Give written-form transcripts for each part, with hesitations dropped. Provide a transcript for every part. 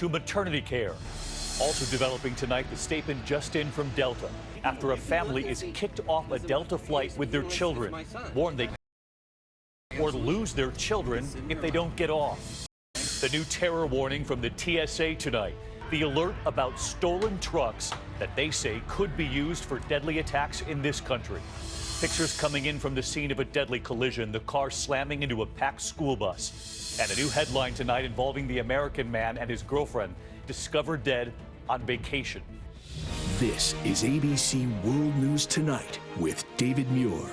to maternity care. Also developing tonight, the statement just in from Delta after a family is kicked off a Delta flight with their children, warned they or lose their children if they don't get off. The new terror warning from the TSA tonight, the alert about stolen trucks that they say could be used for deadly attacks in this country. Pictures coming in from the scene of a deadly collision, the car slamming into a packed school bus. And a new headline tonight involving the American man and his girlfriend discovered dead on vacation. This is ABC World News Tonight with David Muir.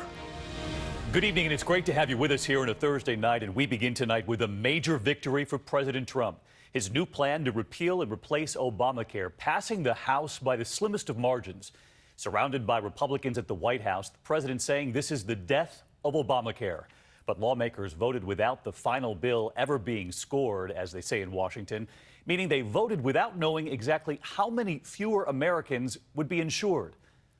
Good evening, and it's great to have you with us here on a Thursday night. And we begin tonight with a major victory for President Trump. His new plan to repeal and replace Obamacare, passing the House by the slimmest of margins. Surrounded by Republicans at the White House, the president saying this is the death of Obamacare. But lawmakers voted without the final bill ever being scored, as they say in Washington, meaning they voted without knowing exactly how many fewer Americans would be insured.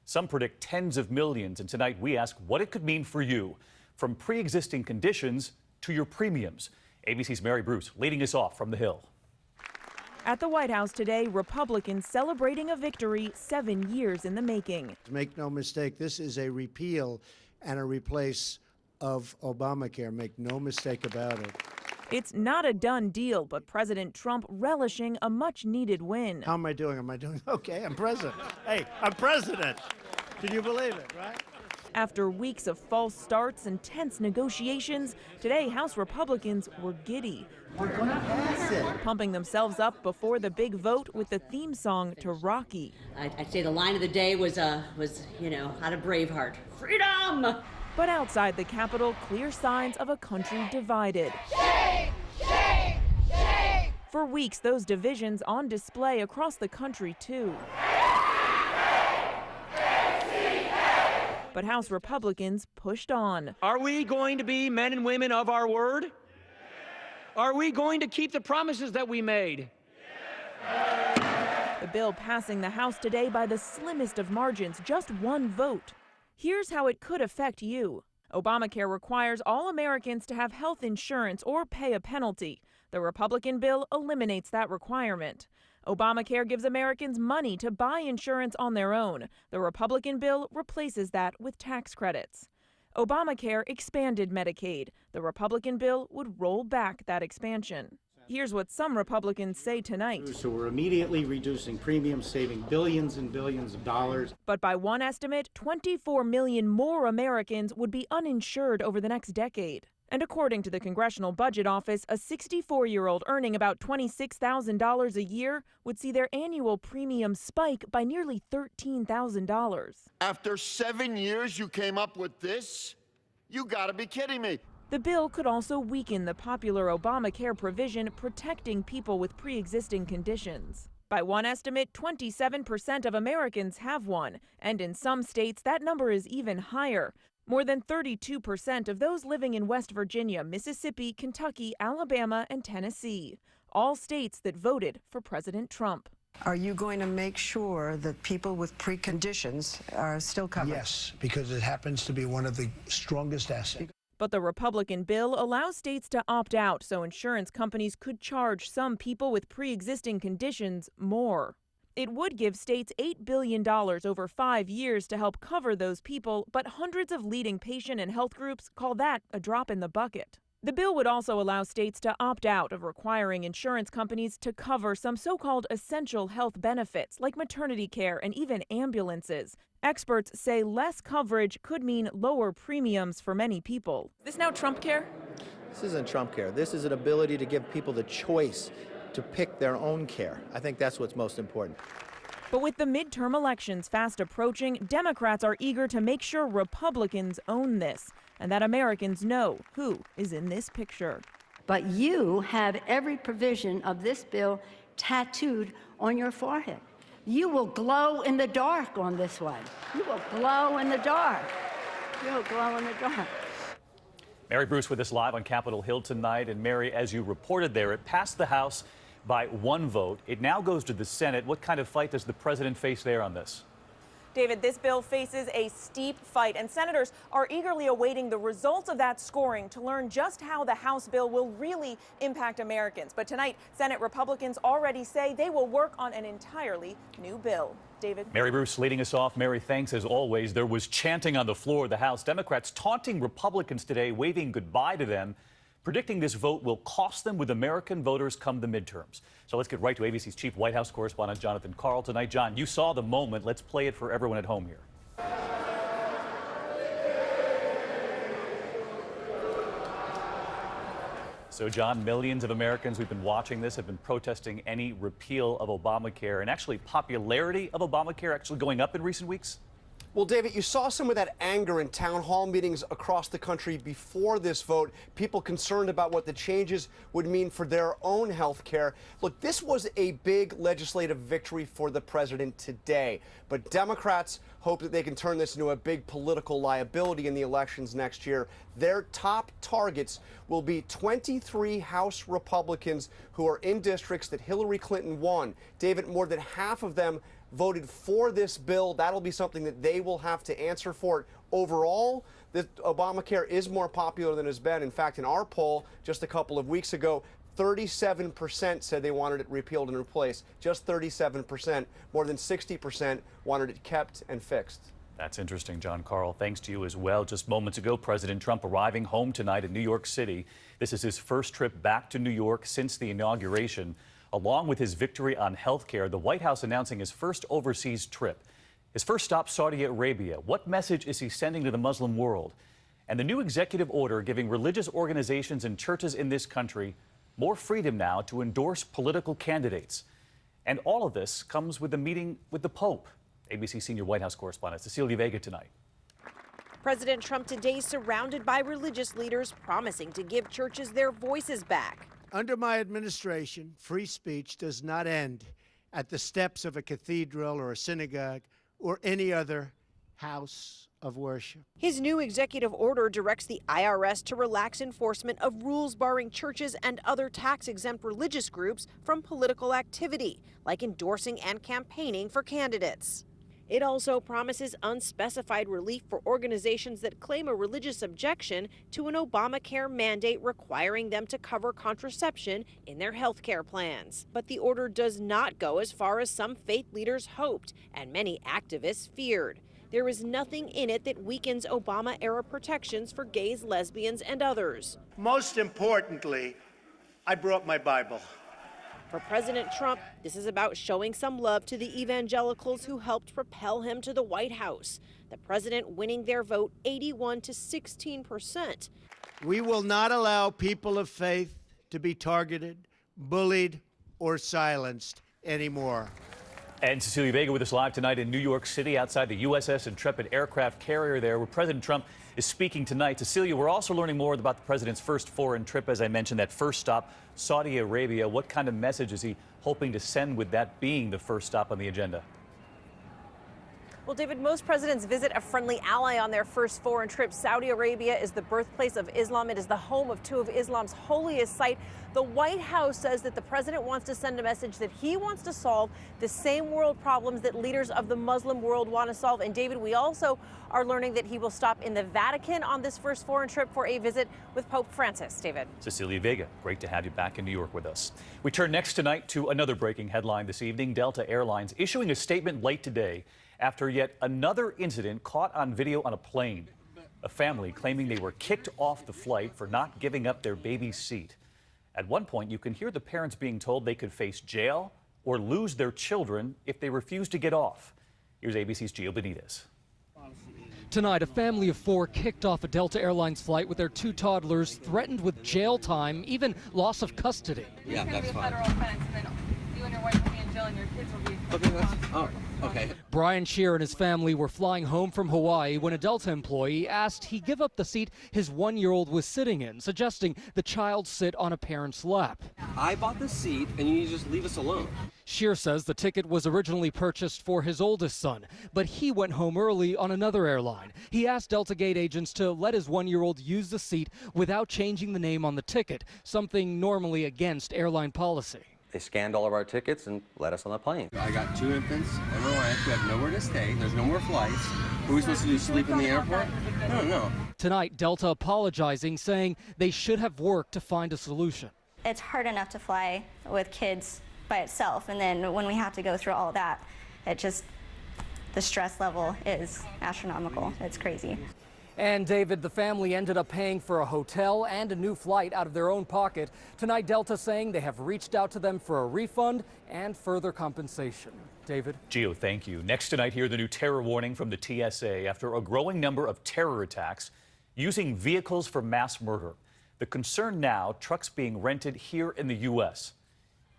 Some predict tens of millions, and tonight we ask what it could mean for you, from pre-existing conditions to your premiums. ABC's Mary Bruce leading us off from the Hill. At the White House today, Republicans celebrating a victory 7 years in the making. Make no mistake, this is a repeal and a replace of Obamacare. Make no mistake about it. It's not a done deal, but President Trump relishing a much-needed win. How am I doing? Am I doing okay? I'm president. Hey, I'm president. Can you believe it, right? After weeks of false starts and tense negotiations, today House Republicans were giddy. We're going to pass it. Pumping themselves up before the big vote with the theme song to Rocky. I'd say the line of the day was out of Braveheart. Freedom! But outside the Capitol, clear signs of a country divided. Shame! Shame! Shame! For weeks, those divisions on display across the country, too. But House Republicans pushed on. Are we going to be men and women of our word? Are we going to keep the promises that we made? The bill passing the House today by the slimmest of margins, just one vote. Here's how it could affect you. Obamacare requires all Americans to have health insurance or pay a penalty. The Republican bill eliminates that requirement. Obamacare gives Americans money to buy insurance on their own. The Republican bill replaces that with tax credits. Obamacare expanded Medicaid. The Republican bill would roll back that expansion. Here's what some Republicans say tonight. So we're immediately reducing premiums, saving billions and billions of dollars. But by one estimate, 24 million more Americans would be uninsured over the next decade. And according to the Congressional Budget Office, a 64-year-old earning about $26,000 a year would see their annual premium spike by nearly $13,000. After 7 years, you came up with this? You gotta be kidding me. The bill could also weaken the popular Obamacare provision protecting people with pre-existing conditions. By one estimate, 27% of Americans have one, and in some states that number is even higher. More than 32% of those living in West Virginia, Mississippi, Kentucky, Alabama, and Tennessee, all states that voted for President Trump. Are you going to make sure that people with preconditions are still covered? Yes, because it happens to be one of the strongest assets. But the Republican bill allows states to opt out so insurance companies could charge some people with pre-existing conditions more. It would give states $8 billion over 5 years to help cover those people, but hundreds of leading patient and health groups call that a drop in the bucket. The bill would also allow states to opt out of requiring insurance companies to cover some so-called essential health benefits like maternity care and even ambulances. Experts say less coverage could mean lower premiums for many people. Is this now Trump care? This isn't Trump care. This is an ability to give people the choice to pick their own care. I think that's what's most important. But with the midterm elections fast approaching, Democrats are eager to make sure Republicans own this and that Americans know who is in this picture. But you have every provision of this bill tattooed on your forehead. You will glow in the dark on this one. You will glow in the dark. You will glow in the dark. Mary Bruce with us live on Capitol Hill tonight. And Mary, as you reported there, it passed the House by one vote. It now goes to the Senate. What kind of fight does the president face there on this? David, this bill faces a steep fight, and senators are eagerly awaiting the results of that scoring to learn just how the House bill will really impact Americans. But tonight, Senate Republicans already say they will work on an entirely new bill. David. Mary Bruce leading us off. Mary, thanks as always. There was chanting on the floor of the House. Democrats taunting Republicans today, waving goodbye to them, predicting this vote will cost them with American voters come the midterms. So let's get right to ABC's chief White House correspondent, Jonathan Karl, tonight. John, you saw the moment. Let's play it for everyone at home here. So, John, millions of Americans who've been watching this have been protesting any repeal of Obamacare, and actually popularity of Obamacare actually going up in recent weeks. Well, David, you saw some of that anger in town hall meetings across the country before this vote. People concerned about what the changes would mean for their own health care. Look, this was a big legislative victory for the president today, but Democrats hope that they can turn this into a big political liability in the elections next year. Their top targets will be 23 House Republicans who are in districts that Hillary Clinton won. David, more than half of them voted for this bill. That'll be something that they will have to answer for. Overall, Obamacare is more popular than it's been. In fact, in our poll just a couple of weeks ago, 37% said they wanted it repealed and replaced. Just 37%. More than 60% wanted it kept and fixed. That's interesting, John Karl. Thanks to you as well. Just moments ago, President Trump arriving home tonight in New York City. This is his first trip back to New York since the inauguration. Along with his victory on health care, the White House announcing his first overseas trip. His first stop, Saudi Arabia. What message is he sending to the Muslim world? And the new executive order giving religious organizations and churches in this country more freedom now to endorse political candidates. And all of this comes with the meeting with the Pope. ABC senior White House correspondent Cecilia Vega tonight. President Trump today surrounded by religious leaders promising to give churches their voices back. Under my administration, free speech does not end at the steps of a cathedral or a synagogue or any other house of worship. His new executive order directs the IRS to relax enforcement of rules barring churches and other tax-exempt religious groups from political activity, like endorsing and campaigning for candidates. It also promises unspecified relief for organizations that claim a religious objection to an Obamacare mandate requiring them to cover contraception in their health care plans. But the order does not go as far as some faith leaders hoped and many activists feared. There is nothing in it that weakens Obama-era protections for gays, lesbians, and others. Most importantly, I brought my Bible. For President Trump, this is about showing some love to the evangelicals who helped propel him to the White House. The president winning their vote 81 to 16%. We will not allow people of faith to be targeted, bullied, or silenced anymore. And Cecilia Vega with us live tonight in New York City outside the USS Intrepid aircraft carrier there where President Trump is speaking tonight. Cecilia, we're also learning more about the president's first foreign trip, as I mentioned, that first stop, Saudi Arabia. What kind of message is he hoping to send with that being the first stop on the agenda? Well, David, most presidents visit a friendly ally on their first foreign trip. Saudi Arabia is the birthplace of Islam. It is the home of two of Islam's holiest sites. The White House says that the president wants to send a message that he wants to solve the same world problems that leaders of the Muslim world want to solve. And David, we also are learning that he will stop in the Vatican on this first foreign trip for a visit with Pope Francis. David. Cecilia Vega, great to have you back in New York with us. We turn next tonight to another breaking headline this evening. Delta Airlines issuing a statement late today after yet another incident caught on video on a plane. A family claiming they were kicked off the flight for not giving up their baby's seat. At one point, you can hear the parents being told they could face jail or lose their children if they refuse to get off. Here's ABC's Gio Benitez. Tonight, a family of four kicked off a Delta Airlines flight with their two toddlers, threatened with jail time, even loss of custody. Yeah, that's fine. You and your wife will be in jail and your kids will be... Okay. Brian Shear and his family were flying home from Hawaii when a Delta employee asked he give up the seat his one-year-old was sitting in, suggesting the child sit on a parent's lap. I bought the seat and you need to just leave us alone. Shear says the ticket was originally purchased for his oldest son, but he went home early on another airline. He asked Delta Gate agents to let his one-year-old use the seat without changing the name on the ticket, something normally against airline policy. They scanned all of our tickets and let us on the plane. I got 2 infants and my wife who have nowhere to stay. There's no more flights. What are we supposed to do, sleep in the airport? No. Tonight, Delta apologizing, saying they should have worked to find a solution. It's hard enough to fly with kids by itself, and then when we have to go through all that, the stress level is astronomical. It's crazy. And David, the family ended up paying for a hotel and a new flight out of their own pocket. Tonight, Delta saying they have reached out to them for a refund and further compensation. David? Gio, thank you. Next tonight, hear the new terror warning from the TSA after a growing number of terror attacks using vehicles for mass murder. The concern now, trucks being rented here in the U.S.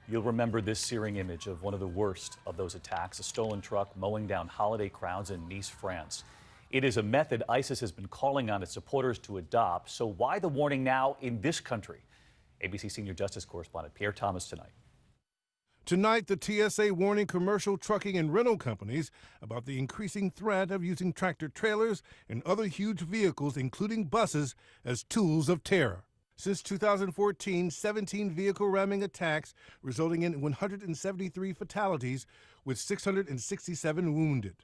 You'll remember this searing image of one of the worst of those attacks, a stolen truck mowing down holiday crowds in Nice, France. It is a method ISIS has been calling on its supporters to adopt. So why the warning now in this country? ABC Senior Justice Correspondent Pierre Thomas tonight. Tonight, the TSA warning commercial trucking and rental companies about the increasing threat of using tractor-trailers and other huge vehicles, including buses, as tools of terror. Since 2014, 17 vehicle ramming attacks resulting in 173 fatalities with 667 wounded.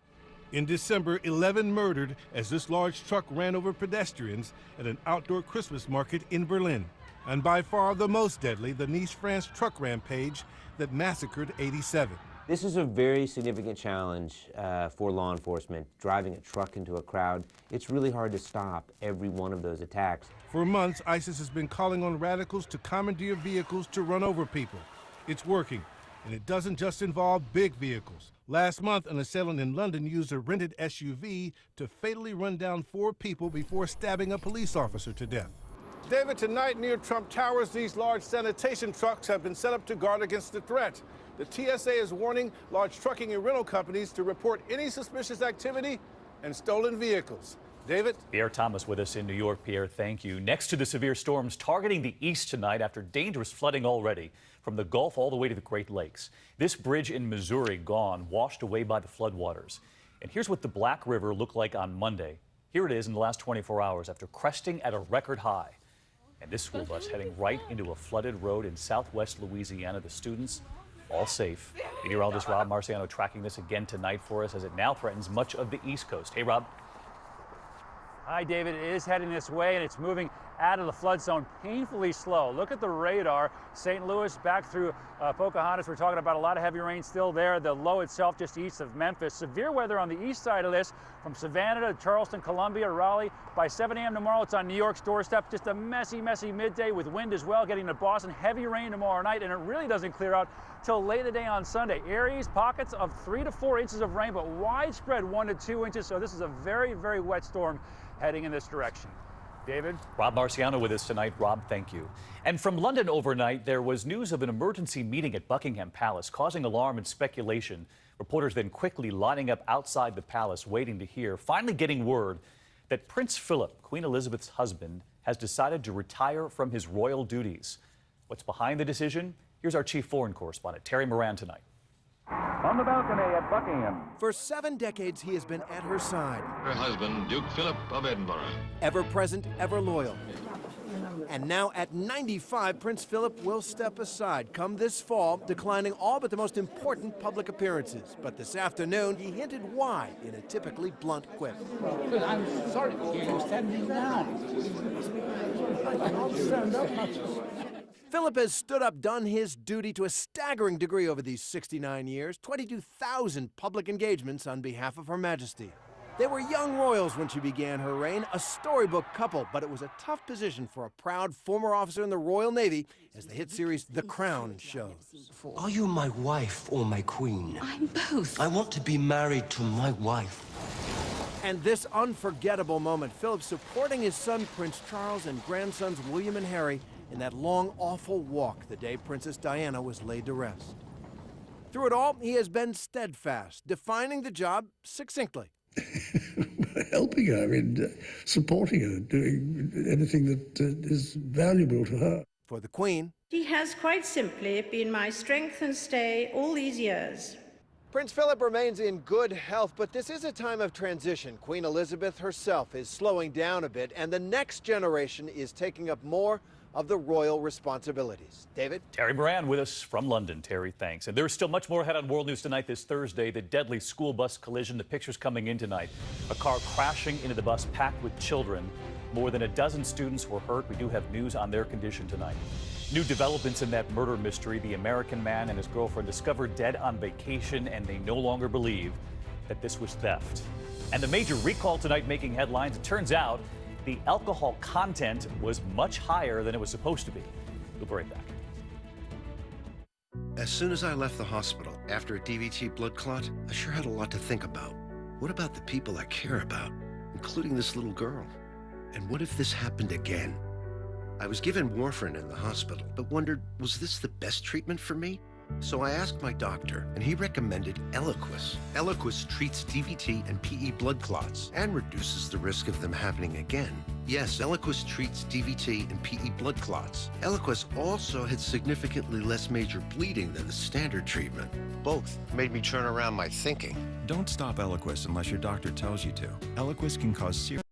In December, 11 murdered as this large truck ran over pedestrians at an outdoor Christmas market in Berlin. And by far the most deadly, the Nice, France truck rampage that massacred 87. This is a very significant challenge for law enforcement, driving a truck into a crowd. It's really hard to stop every one of those attacks. For months, ISIS has been calling on radicals to commandeer vehicles to run over people. It's working, and it doesn't just involve big vehicles. Last month, an assailant in London used a rented SUV to fatally run down 4 people before stabbing a police officer to death. David, tonight near Trump Towers, these large sanitation trucks have been set up to guard against the threat. The TSA is warning large trucking and rental companies to report any suspicious activity and stolen vehicles. David? Pierre Thomas with us in New York. Pierre, thank you. Next to the severe storms targeting the east tonight after dangerous flooding already from the Gulf all the way to the Great Lakes. This bridge in Missouri gone, washed away by the floodwaters. And here's what the Black River looked like on Monday. Here it is in the last 24 hours after cresting at a record high. And this school bus heading right into a flooded road in southwest Louisiana. The students all safe. Meteorologist Rob Marciano tracking this again tonight for us as it now threatens much of the East Coast. Hey, Rob. Hi, David. It is heading this way, and it's moving out of the flood zone painfully slow. Look at the radar. St. Louis back through Pocahontas. We're talking about a lot of heavy rain still there. The low itself just east of Memphis. Severe weather on the east side of this from Savannah to Charleston, Columbia, Raleigh. By 7 a.m. tomorrow, it's on New York's doorstep. Just a messy midday with wind as well. Getting to Boston, heavy rain tomorrow night, and it really doesn't clear out till late in the day on Sunday. Areas, pockets of 3 to 4 inches of rain, but widespread 1 to 2 inches. So this is a very, very wet storm heading in this direction. David? Rob Marciano with us tonight. Rob, thank you. And from London overnight, there was news of an emergency meeting at Buckingham Palace, causing alarm and speculation. Reporters then quickly lining up outside the palace, waiting to hear, finally getting word that Prince Philip, Queen Elizabeth's husband, has decided to retire from his royal duties. What's behind the decision? Here's our chief foreign correspondent, Terry Moran, tonight. On the balcony at Buckingham. For 7 decades, he has been at her side. Her husband, Duke Philip of Edinburgh. Ever present, ever loyal. And now at 95, Prince Philip will step aside come this fall, declining all but the most important public appearances. But this afternoon, he hinted why in a typically blunt quip. I'm sorry to hear you standing down. I'll stand up. Philip has stood up, done his duty to a staggering degree over these 69 years, 22,000 public engagements on behalf of Her Majesty. They were young royals when she began her reign, a storybook couple, but it was a tough position for a proud former officer in the Royal Navy, as the hit series The Crown shows. Are you my wife or my queen? I'm both. I want to be married to my wife. And this unforgettable moment, Philip supporting his son Prince Charles and grandsons William and Harry in that long, awful walk the day Princess Diana was laid to rest. Through it all, he has been steadfast, defining the job succinctly. Helping her, supporting her, doing anything that is valuable to her. For the Queen, she has quite simply been my strength and stay all these years. Prince Philip remains in good health, but this is a time of transition. Queen Elizabeth herself is slowing down a bit, and the next generation is taking up more of the royal responsibilities. David? Terry Moran with us from London. Terry, thanks. And there's still much more ahead on World News Tonight this Thursday. The deadly school bus collision. The pictures coming in tonight. A car crashing into the bus packed with children. More than a dozen students were hurt. We do have news on their condition tonight. New developments in that murder mystery. The American man and his girlfriend discovered dead on vacation, and they no longer believe that this was theft. And the major recall tonight making headlines. It turns out the alcohol content was much higher than it was supposed to be. We'll be right back. As soon as I left the hospital after a DVT blood clot, I sure had a lot to think about. What about the people I care about, including this little girl? And what if this happened again? I was given warfarin in the hospital, but wondered, was this the best treatment for me? So I asked my doctor, and he recommended Eliquis. Eliquis treats DVT and PE blood clots and reduces the risk of them happening again. Yes, Eliquis treats DVT and PE blood clots. Eliquis also had significantly less major bleeding than the standard treatment. Both made me turn around my thinking. Don't stop Eliquis unless your doctor tells you to. Eliquis can cause serious